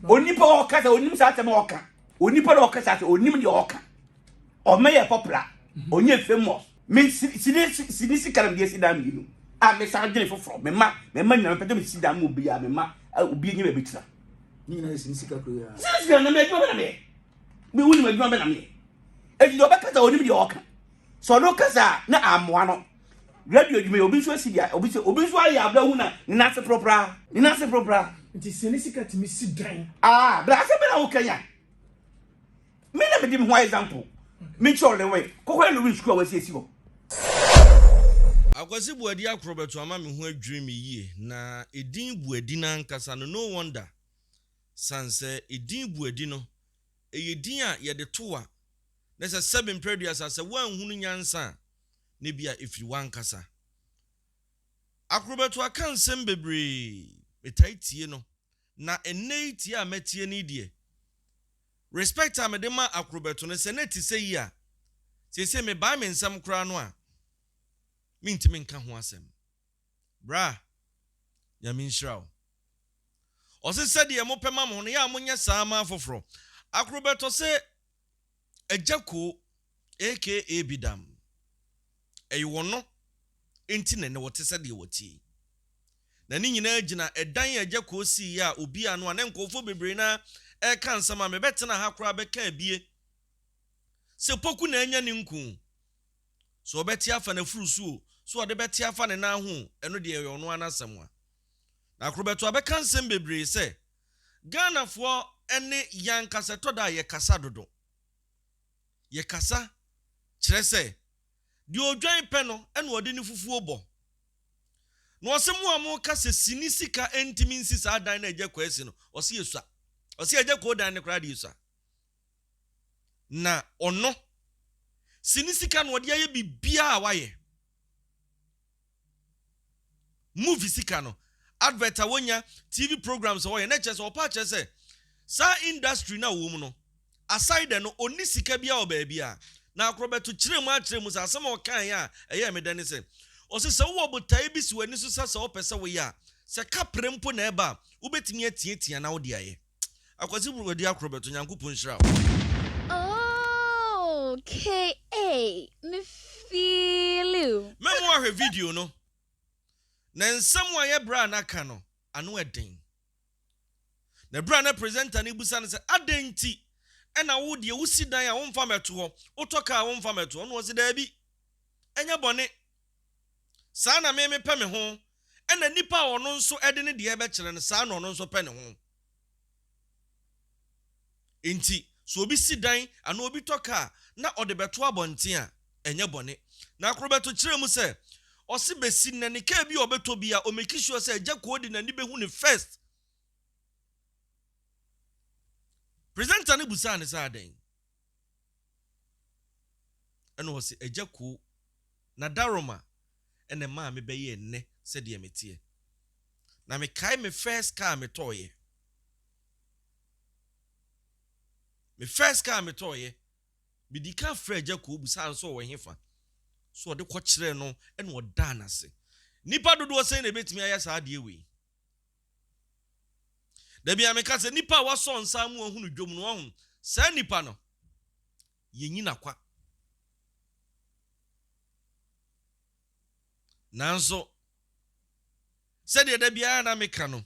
Onipa okasa onim sa atema oka. Onipa do okasa onim de oka. O me ye popular. Onye famous. Me sidisi karam de sidam yi no. A me sa dwene foforo. Me ma nyina me pede me sidam obi a me ma obi nyi be bitira. Ni na sidisi kakro ya. Sidisi na me adwo be na me. Me wuni me adwo be na me. Eji do be kasa onim de oka. So no kasa na amoa no. Radio you may obi so sidia obi so ayi abla hu na ni na se propra Nti sidisi ka timi sidan. Bla se be na wo kanya. Me na be dim one example. Me chole we. Kokwe no wish ko wasi go. Akwasi buadi Akrobeto ama me ho adwiri me yie na edin buadi na nkasa no wonder sanse edin buadi no eyedin a ye de toa na se 7 previous asa wan hunu nyansa ne bia ifiri wan kasa Akrobeto aka nsem bebre metaitie no na eneiti a metie ni die respect am de ma Akrobeto no se na ti se yi a se me ba me nsam kra no a mintimi nka ho asem bra ya minshraw ose se de mo pema mo no ya monye saama foforo Akrobeto se Agya Koo aka Bidam eyo no enti ne wote se de woti na ni nyina agina edan Agya Koo si ya obi anu ane nkofo bebre na e kan sama me betena ha kra be ka bie se poku na anya ni nku so obeti afa na furusu so ode beti afa ne na ho eno de eyo no anasamwa na Akrobeto abeka nsem bebre se Ghana fo ene yankasa toda ye kasa dodo ye kasa kire se di odwan pe no ene ode ni fufuo bo no osemu amu kasa sinisika entimi nsisa adan na Agya Koo asi no osi yesua osi Agya Koo dan ne kra de yesua na ono sinisika no ode ye bibia a waye movie sika no advert wonya TV programs woye na chese opa chese sa industry na wo mu no aside no oni sika bia o ba bia na Akrobeto kiremu sa asem o kan ya eye medane se o se wo botai bi si wani so sa o pese wo ya se kaprempo na eba wo betimi atietia na wo de aye akwasi buwadi Akrobeto nyankopon hira okay me feel you memo ahwe video no na nsem wa ye bra na ka no anu eden na bra na presenter ni busa ne se adenti ena wo de wo sidan a wo mfa meto ho utoka wo mfa meto no wo se da bi enya bone sa na me pe me ho ena nipa ono nso ede ne de be kire ne sa na ono nso pe ne ho enti so obi sidan ana obi toka na ode beto abonten a enya bone na Akrobeto kiremu se osi besi na ne ka bi obeto bia o make sure say Agya Koo di na ni behu ne first presenter ne busa ne sa den eno osi Agya Koo na daroma ene ma me beye ne se de metie na me kai me first car me toye bidika fra Agya Koo busa so wo hefa so de ko kire no ene o da na se nipa dodo se na betimi aya sa de we da bia me ka se nipa wa so nsa mu ohunu dwom no ohun sa nipa no yenyina kwa nanso se de da bia na me ka no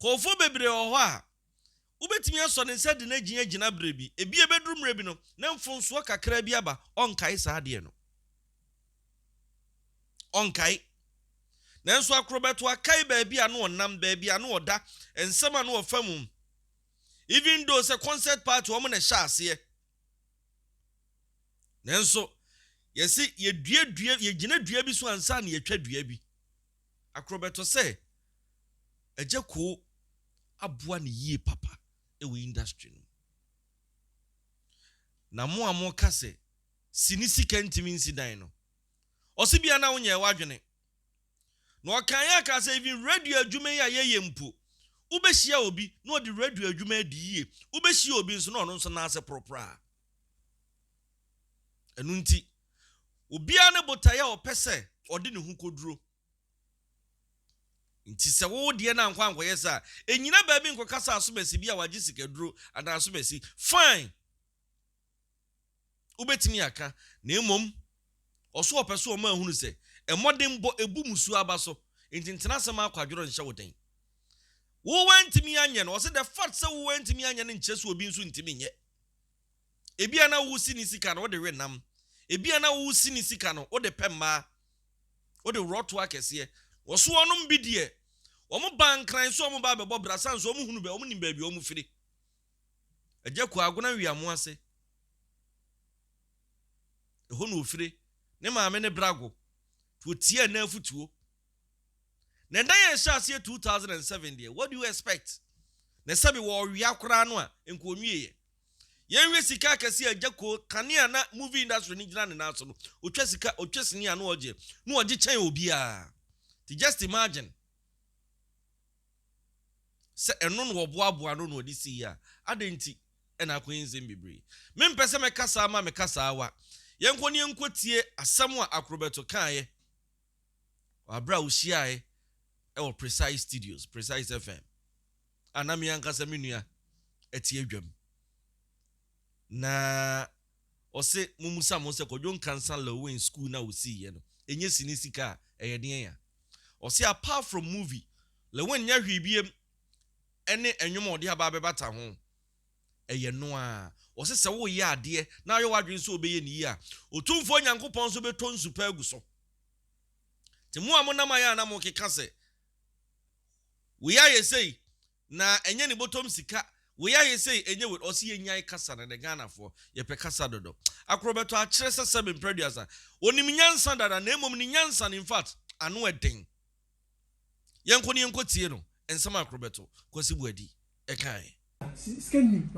kofo bebre ho a ubetimi aso ne se de na gina brebi ebi ebedrum rebi no na mfonso kakra bi aba onkai sa de no onkai nanso Akrobeto akai ba bia no onam ba bia no oda ensema no ofamum even though se concert party wo mo na sha ase nanso yesi ye gina dua bi so ansa na ye twa dua bi Akrobeto se Agya Koo aboa ne yie papa ewe industry no na mo amo ka se sinisika ntimi nsidan no osibia na wonye wadwene no okan ya ka se even radio adwuma ya ye mpo ubehia obi no odi radio adwuma adi yie ubehia obi nso no nso na ase propra enu nti obia ne botaya opese odi ne hu koduro nti se wo de na nkwa yesa enyina ba bi nkokasa asomasi bi a waje sikaduro ana asomasi fine ubetimi aka na emom oso opeso o ma hunu se emodem bo ebu musu abaso nti ntena sema akwadworo nhyɛ woden wo wantimi anya no se the fact se wo wantimi anya no nkyɛ obi nso ntimi nye ebia na wo si ni sika no wo de renam ebia na wo si ni sika no wo de pemma wo de roto akese wo so onom bi de omo bankran so omo ba bebo brasan so omo hunu be omo nim ba bi omo firi Agya Koo agona wiamo ase ho no ofire ne maame ne brago to tie na afutuo na dan ya shase 2007 there what do you expect na sabi wo wia kora no a enko nwie yen we sika kase Agya Koo kanea na movie industry ni gina ne na so no otwa sika otwesini a no oje chen obi a to just imagine se eno no oboaboa no no disi ya adenti ena akwenze mbebre me mpese me kasa ma me kasa awa yenko ni enkotie asam a Akrobeto kaaye abra uhiae e Precise Studios Precise FM anami ankasa menua etie adwam na ose mumusa mo se kodwo kansa law in school na osi ye no enye sinisika eyeden ya ose apart from movie law nya hwibiem ene enwom ode aba bebata ho eye no a ose se wo ye ade na ayo wadwen so obeye ni a otumfo nyankopon so beto nsupa agu so ti mu amonam ya na mo keka se we ya yesei na enye ni botom sika we ya yesei enye we ose ye nyai kasa na de Ghana fo ye pe kasa dodo Akrobeto a kire se 7 producer onim nyansa dada na emom ni nyansa in fact ano eden yenko ni yenko tie no ensam Akrobeto kwasi buadi e kan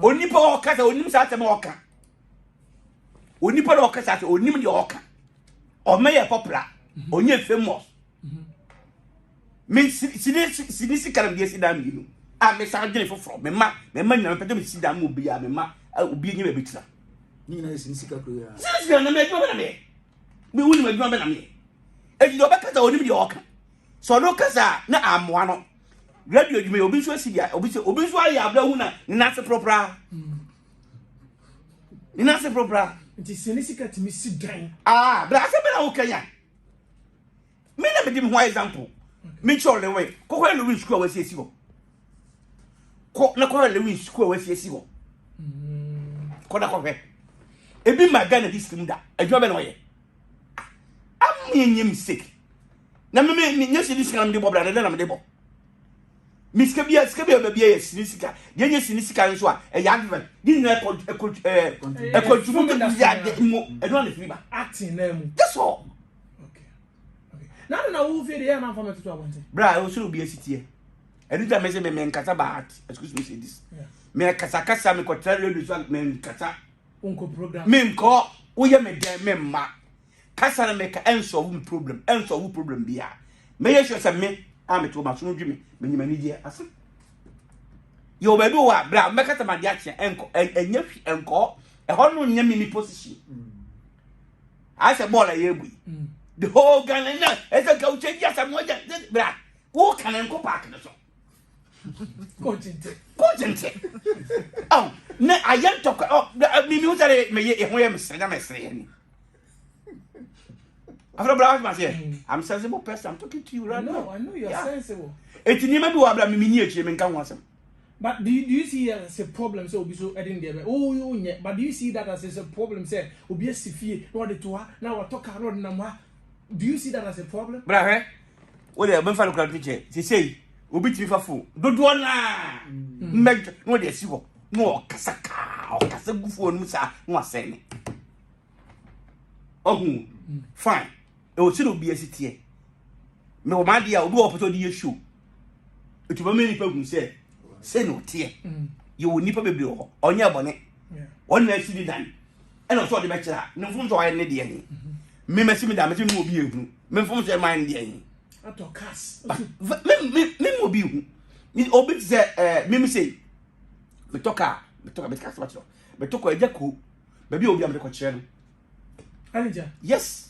onipa okasa onim sa atema oka onipa na okasa onim de oka o meye popular onye famous me sinisi karam de sidam yi no a me sa gene foforo me ma nyame pede me sidam obi a me ma obi enye be betira ni na sinisi ka ko ya sinisi na me adwo be na me wuni me adwo be na me eji do be kasa onim de oka so no kasa na amoa no radio dwuma obi so asidia obi so ayi abla hu na nase propra nase propra nti sinisi ka timi si dan bra se be na wo kanya me na me dim ho example me chole we ko le win school we si go ko na ko le win school we si go ko na ko fe ebi magana distim da adwo be na ye am nye mistake na me nyesi disika na me bo bra na me de bo miska bia ye sinisika de nye sinisika nso a e ya advert di na ekotjumu be ya de mo e no na fiba acting na mu that's all okay na wo fe de ya na format to abonte bra o suru bia sitie enu ta me se me nkata ba excuse me say this me kasa me ko tell you so me nkata onko program me nko wo ye me den me ma kasa na me ka enso wo problem bia me ye sure say me ameto ma so dwumi menyimani die ase yo ba bi wa bra mekata ma dia che enko enya hwi enko e ho no nya mini position ase bola ye bui the whole Ghana na ese ka uche dia sa moja bra wo kan enko park no so kojente oh na ayen to mi usare me ye ho ye mesre ni after bra I'm sensible person. I'm talking to you right now. I know you're sensible. Eti ni me bi wa bra me ni echi me nkan ho asem. But do you see it as a problem? So obi so edin there. Oh you nye. But do you see that as a problem? Say obi asifie no de to ha na wa talk road na mo. Do you see that as a problem? Bra he. Wo de be fa lo kra picture. Say obi ti fa fo. Dodo na. Me no de si ho. No kasa gufu onu sa no asene. Oh fine. E o sino bi asitie me o ma dia obi opoto di show etuba me nipa gun se no tie ye wo nipa bebre ho onye abone won na asidi dan e no so de be kira ne mfum so aye ne de yin me masimi da me ti no obi ehunu me mfum so man de yin atokas me mo bi hu ni obi se me say me toka be kasa batro me toka Agya Koo be bi obi am de ko kire no Alija yes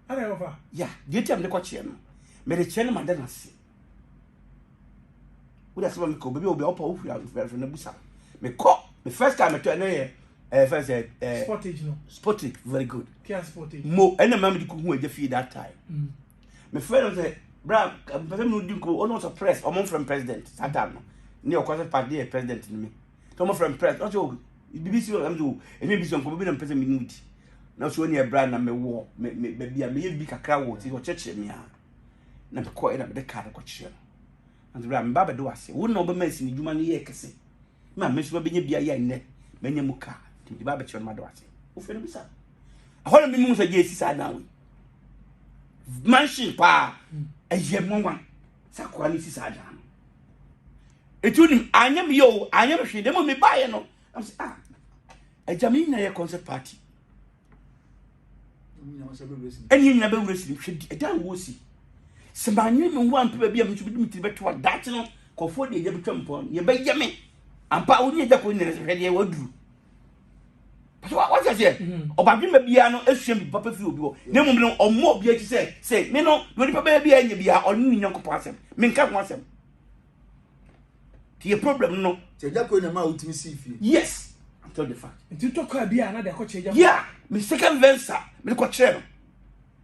Ara ofa yeah the time de ko kire no me de kire no madana se Wo da se me ko baby obi opa wo fura na busa. Me ko the first time I to na first Sportage no. Sportage very good. Kia Sportage. Mo ena mam di ko hu eje fi that time. Me friend say bra person no di ko ono surprise o mon from president that time no. Ni o kwase party president ni me. So mo from president so BBC am so emi bi so ko bi na person mi nudi. Na so ni e bra na me wo me bia me ye bi kakra wo ti o cheche me a. Na me ko e na me de card ko chire. And bra me baba do ase. Wo na obema sini djuma ni ye kese. Ma me so benye bia ya nne. Menye muka. Ti baba chire ma do ase. Wo fe no bisa. Ahola mi mu so je sisa na we. Mansion pa eye monwan. Sakwa ni sisa da. Etunim anyam yo, anyam hwe dem me baye no. Am say ejami na ye concert party. Eni nyina be wuresi hwe edan wo si. Semanyi me wo ampe ba bia me tumi ti beto dache no kofo de ye betwampo ye be ye me. Ampa wo ni Agya Koo ni hwe de wadu. What you say? Obabi me bia no ehwem bi papa fi obi wo. Na mum no omo obi achi say me no no papa bia anya bia onu ni nyankopo asem. Me nka ho asem. The problem no. Agya Koo na ma utimi si fi. Yes. I'm telling the fact. Nti to ka bia na de ko che Yeah, me second venture, me ko che no.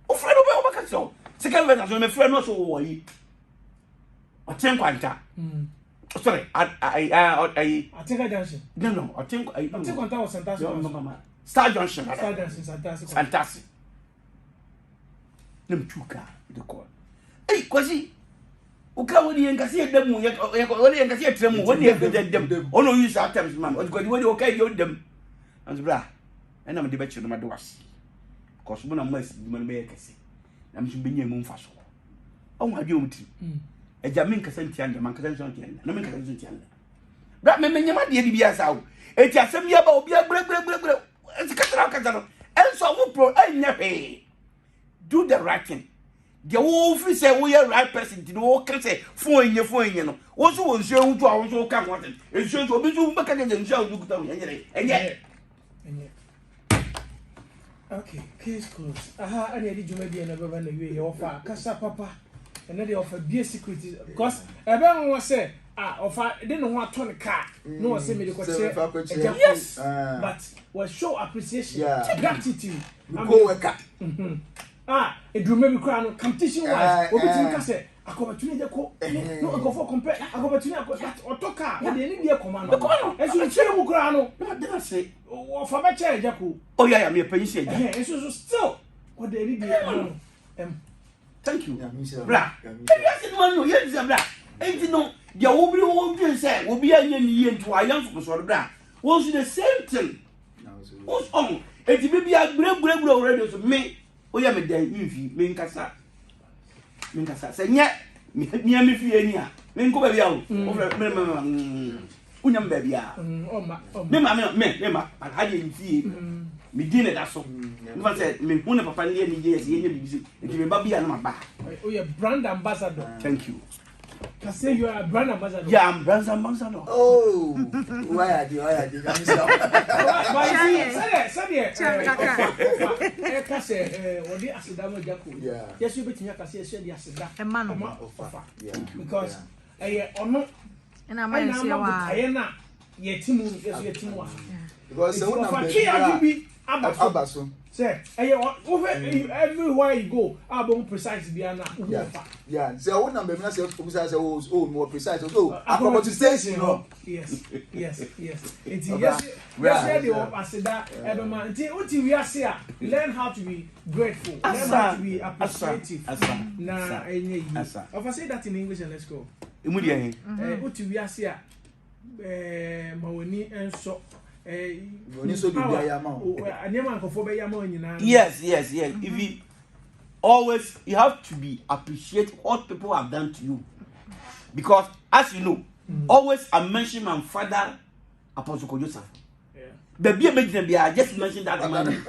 O friend obi o baka so. Second venture so me friend no so wo yi. O ten kwanta. Sorry, I think I dance. no, I think I Kwanta was fantastic. Star Junction. Star dancing fantastic. Fantastic. Nem Djka the call. Hey, kwasi. Uka woni enkasi edem woni enkasi etrem woni edem. Ono use at times man. Because woni okay you dem. And bra. Na me de be chiro ma de wase. Because mo na mo asi mo be ekasi. Na me so benye mu mfa so. O ma de omti. Agya men kasa ntianda man kasa ntianda. Na men kasa ntianda. Bra me nyama de bibia sa wo. Eti asem ya ba obi agbre. Eti katra no. Enso wo pro anya he. Do the right thing. The whole free say we are right person. The whole can say phone no. Also won show to our so come what. E show to obi so mbaka de nsia do kuta enye. Okay, case closed. Aha, ani edi juma bi na baba na wie ye ofa kasa papa. And they offer be security because everyone was say offer they no want to car no say me the yes but was show appreciation gratitude go work it do maybe cry no competition wise obitin ka say Akrobeto Agya Koo no go for compare Akrobeto or to car what they need be command and so chere mu cry no They say offer be chere Agya Koo oh yeah me pay say and so still what they need be thank you. Bra. Yes, no, yes, bra. Ain't no, the obi won say, will be a ye to a young for bra. Was the same thing. What's on? It may be a great already to me. Oh, yeah, me day, me kasa. Say, yeah, me fi enia. Me go baby out. Unyam baby ah. Me, I had you see. Me dinner that so. Never said me one papa near me yes, ye be. It me baby and my back. Oh, you're brand ambassador. Thank you. Can say you are a brand ambassador. Yeah, I'm brand ambassador. Oh, why are you? Yes, you bet me can say the asida. A man Because and I'm not yetimu because Abaso. Say, everywhere you go, I'm precise beyond that. Yeah, so I won't number me say oh more precise. Oh, Akrobeto station, no. Yes. It's yes, I said that every man. Until we are here, learn how to be grateful, learn how to be appreciative. Nah, if I say that in English, and let's go. Immediately. Until we are here, Mawoni and so. Yes. If you always you have to be appreciate what people have done to you, because as you know, always I mention my father, Apostle Joseph. I just mentioned that man.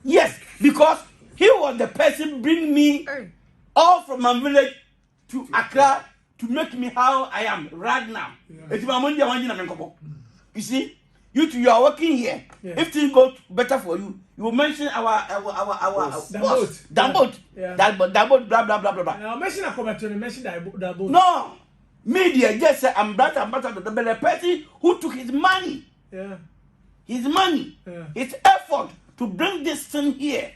Yes, because he was the person bring me all from my village to Accra to make me how I am right now. You see. You are working here. Yeah. If things go better for you, you will mention our boss. That boat. Blah blah blah blah blah. Now mention Akrobeto, mention that boat. No, Media just say I'm brother ambassador, the person who took his money. Yeah. His money. Yeah. His effort to bring this thing here.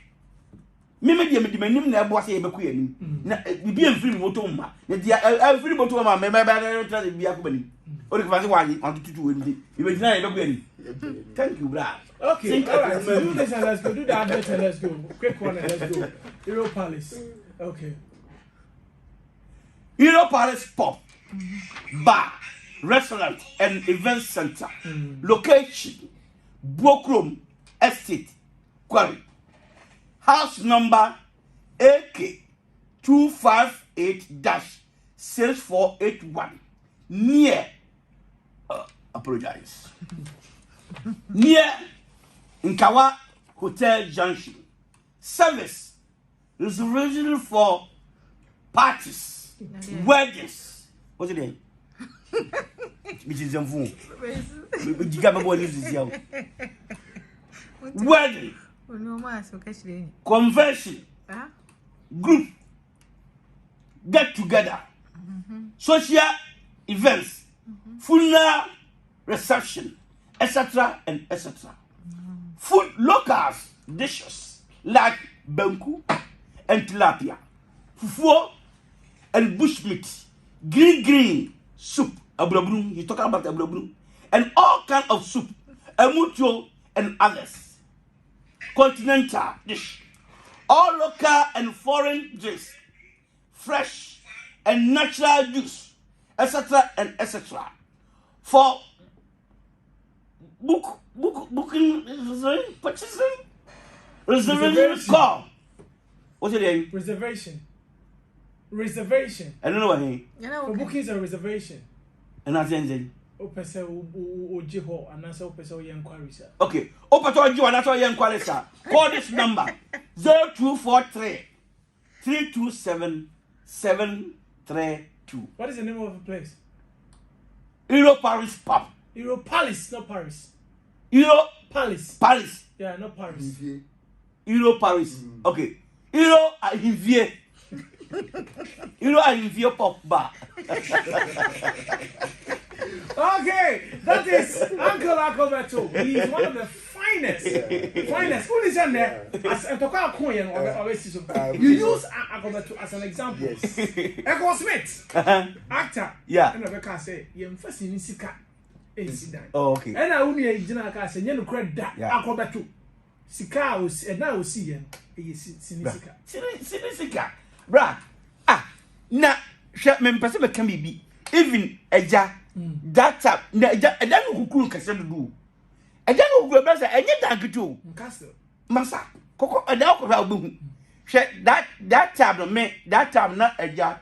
Me nim na ebo say beku yanim. Na bibi enfiri moto mma. Na dia enfiri moto mma me try to bia ko banim. O de ko fa say on tutu we ndi. You be na e beku yanim. Thank you, bra. Okay, all right. So do this and let's go. Do the advert and let's go. Quick one and let's go. Hero Palace. Okay. Hero Palace Pub, Bar, Restaurant and Event Center. Location, Brokroom Estate, Quarry. House number AK 258-6481. Near, apologize. Near Nkawa Hotel Junction. Service reservation for parties, weddings. What's the name? Which is Djka wedding, convention, group, get together, social events, funeral reception, etc. and etc. Food locals dishes like banku and tilapia, fufu and bushmeat, green soup, ablabru, you talking about ablabru, and all kind of soup, amucho and others. Continental dish, all local and foreign drinks, fresh and natural juice, etc. and etc. For booking, purchasing, reservation call. What's your name? Reservation. I don't know what name. For bookings and reservation. And that's the Opesa Ojiho and that's Opesa inquiries. Okay. Opesa Ojiho and that's all inquiries. Call this number 0243 327 732. What is the name of the place? Hero Paris Pub. Hero Palace, not Paris. Hero Palace. Paris. Yeah, not Paris. Hero Paris. Okay. Hero Ahivie. Hero Ahivie Pop Bar. Okay, that is Uncle Akrobeto. He is one of the finest. Who is in there? As a Toka Koyan or you use Akrobeto as an example. Yes. Echo Smith, actor. Yeah. And I can say, you first in Sika. Oh, okay. And I only a general can say, you credit that Akrobeto. Sika was, and now we see him. He is Sinisika. Sinisika. Bra. Na, me person can be even Agya. That time, and then who could do. And then who will bless and yet I could do. Massa, Coco, and now boom. That time, me, that time not Agya.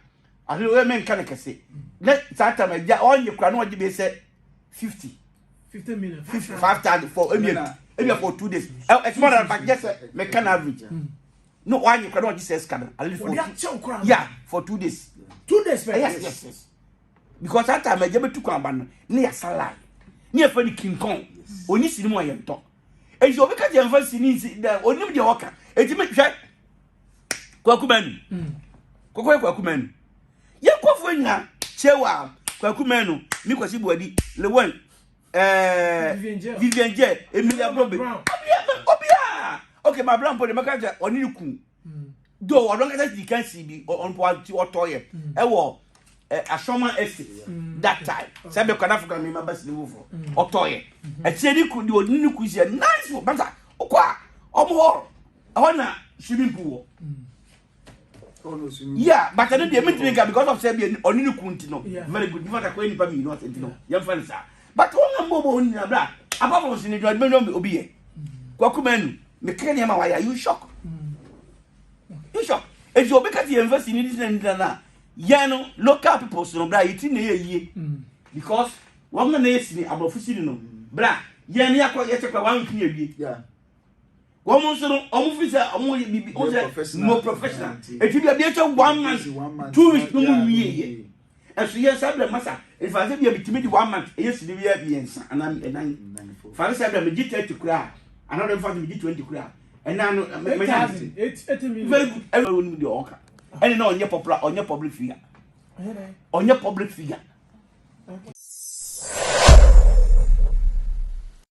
I know women can say. Let that time Agya on your crown what you be said 50 million. 55,000 for a for 2 days. It's more than but just make an average. No one you cannot just say scan. I live for for 2 days. 2 days, yes. Because that time I jump to Kwamban, near Salai, near Fanny King Kong, only cinema and talk. And you look at the first in the only the walker, a Jimmy Jack Kwakuman. Kwakuman. Yakwafina, Chewa, Kwakumano, Nikosibuadi, Lewan, Vivian J, Emilia Bobby. Obia. Okay, my brown for the Macaja on Niku. Though I don't get you can see me on point or toy. A Shoma estate that time. Sabe African me mabas move or toy. A city could do new cuisine nice but okwa omo I wanna swimming pool. Yeah, but I didn't mean because of Sabian or new kuntino. Very good. You want to go any family, not young friends. But one more in a black. Above us in the judgment of Obie. Kwakumen, Mekania, why are you shocked? You shocked. If you because you invest in this and that. Yano local people so bra yiti na ye because one man is ni abofusiri no bra yano yakwa yetekwa wan kin awie Yeah. One month so omufisa omo bibi more professional eti bia bia 1 month 2 weeks no mu wie ye eso ye sabra masa if I say bia bitimi di 1 month yes ni bia biensa anam enan fa say bia me gi 30 kura another fa me gi 20 kura enan no me 80 million very good everyone with the oka. And no on your popular on your public figure. On your public figure. Okay.